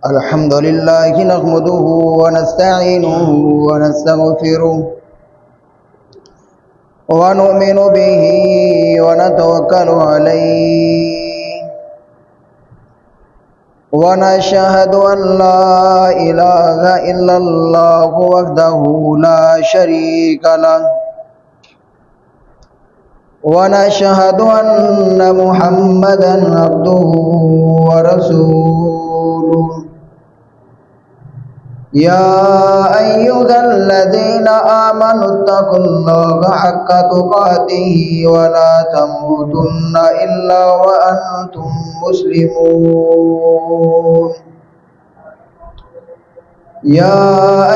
الحمد لله نحمده ونستعينه ونستغفره ونؤمن به ونتوكل عليه ونشهد أن لا إله إلا الله وحده لا شريك له ونشهد أن محمدا عبده ورسوله يا أيها الذين آمنوا اتقوا الله حق تقاته ولا تموتن إلا وأنتم مسلمون يا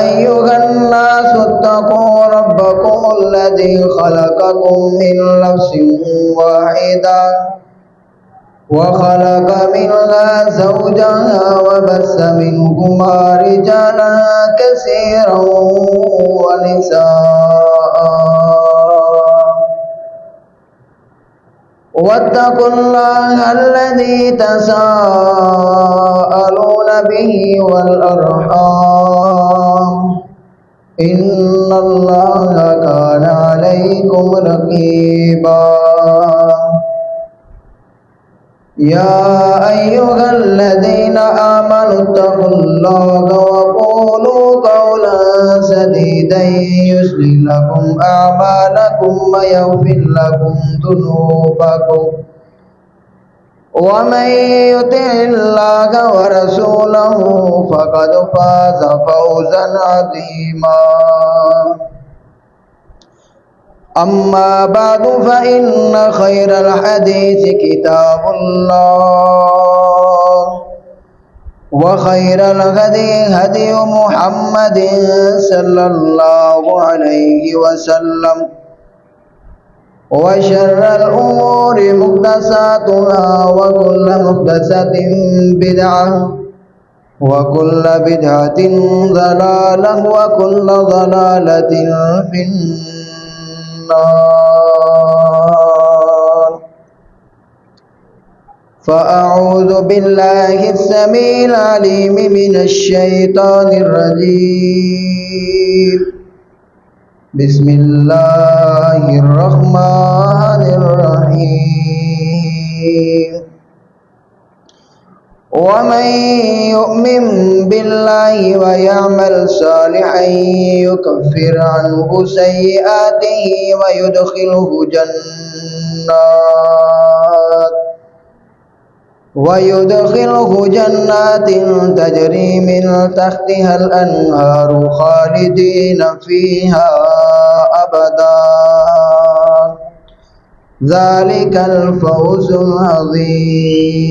أيها الناس اتقوا ربكم الذي خلقكم من نفس واحدة وخلق منها زوجها وبث منهما رجالا كثيرا ونساء واتقوا الله الذي تساءلون به والأرحام إن الله كان عليكم رقيبا يا أيها الذين آمنوا اتقوا الله وقولوا قولا سديدا يصلح لكم أعمالكم ويغفر لكم ذنوبكم ومن يطع الله ورسوله فقد فاز فوزا عظيما أما بعد فإن خير الحديث كتاب الله وخير الهدي هدي محمد صلى الله عليه وسلم وشر الأمور محدثاتها وكل محدثة بدعة وكل بدعة ضلالة وكل ضلالة في النار فأعوذ بالله السميع العليم من الشيطان الرجيم بسم الله الرحمن الرحيم ومن يؤمن بالله ويعمل صالحا يكفر عنه سيئاته ويدخله جنات تجري من تحتها الأنهار خالدين فيها أبدا ذلك الفوز العظيم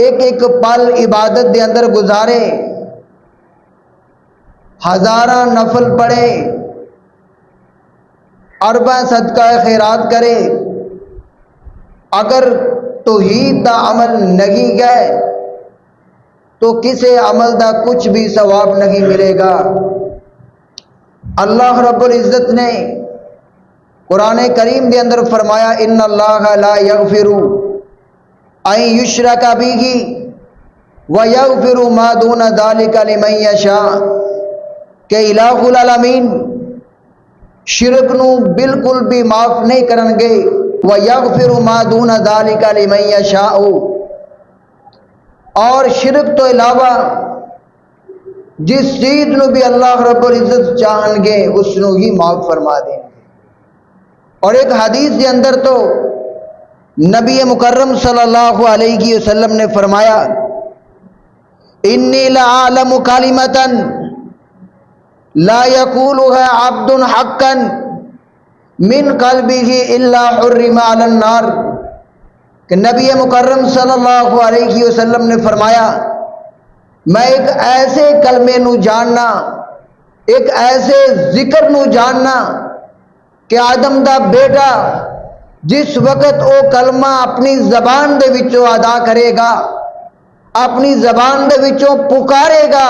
ایک ایک پل عبادت دے اندر گزارے، ہزاراں نفل پڑھے، اربع صدقہ خیرات کرے، اگر توحید دا عمل نہیں گئے تو کسے عمل دا کچھ بھی ثواب نہیں ملے گا۔ اللہ رب العزت نے قرآن کریم دے اندر فرمایا ان اللہ لا یغفر ان یشرک بہ ویغفر ما دون ذلک لمن یشاء، کہ الہ العالمین شرک نو بالکل بھی معاف نہیں کرن گے، ویغفر ما دون ذلک لمن یشاء، اور شرک تو علاوہ جس چیز نو بھی اللہ رب العزت چاہن گے اس نو ہی معاف فرما دیں گے۔ اور ایک حدیث کے اندر تو نبی مکرم صلی اللہ علیہ وسلم نے فرمایا انی لعالم کلمۃ لا یقولها عبد حقا من قلبه الا حرم علی النار، کہ نبی مکرم صلی اللہ علیہ وسلم نے فرمایا میں ایک ایسے کلمے نو جاننا، ایک ایسے ذکر نو جاننا کہ آدم دا بیٹا جس وقت او کلمہ اپنی زبان دے وچوں ادا کرے گا، اپنی زبان دے وچوں پکارے گا،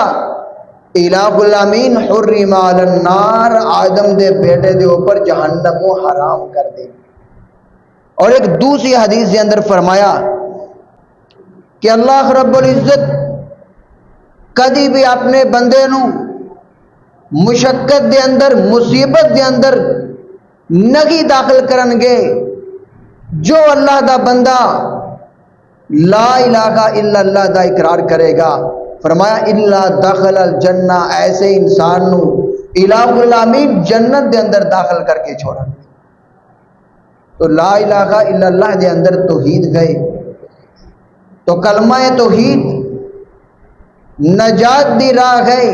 الہ العالمین حرم علی النار، آدم دے بیٹے دے اوپر جہنم کو حرام کر دے۔ اور ایک دوسری حدیث کے اندر فرمایا کہ اللہ رب العزت کدی بھی اپنے بندے نو مشقت دے اندر، مصیبت دے اندر نہیں داخل کرن گے جو اللہ دا بندہ لا الہ الا اللہ دا اقرار کرے گا۔ فرمایا الا دخل الجنہ، ایسے انسان نو الہ العالمین جنت دے اندر داخل کر کے چھوڑا۔ تو لا الہ الا اللہ دے اندر توحید گئے، تو کلمہ توحید نجات دی راہ ہے۔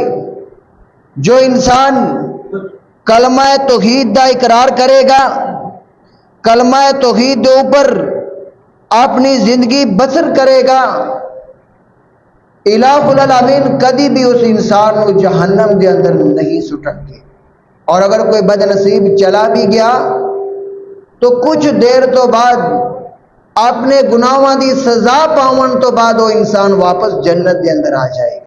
جو انسان کلمہ توحید دا اقرار کرے گا، کلمہ توحید دے اوپر اپنی زندگی بسر کرے گا، الہ العالمین کدی بھی اس انسان کو جہنم دے اندر نہیں سٹن گے۔ اور اگر کوئی بد نصیب چلا بھی گیا تو کچھ دیر تو بعد اپنے گناہاں دی سزا پاون تو بعد وہ انسان واپس جنت دے اندر آ جائے گا۔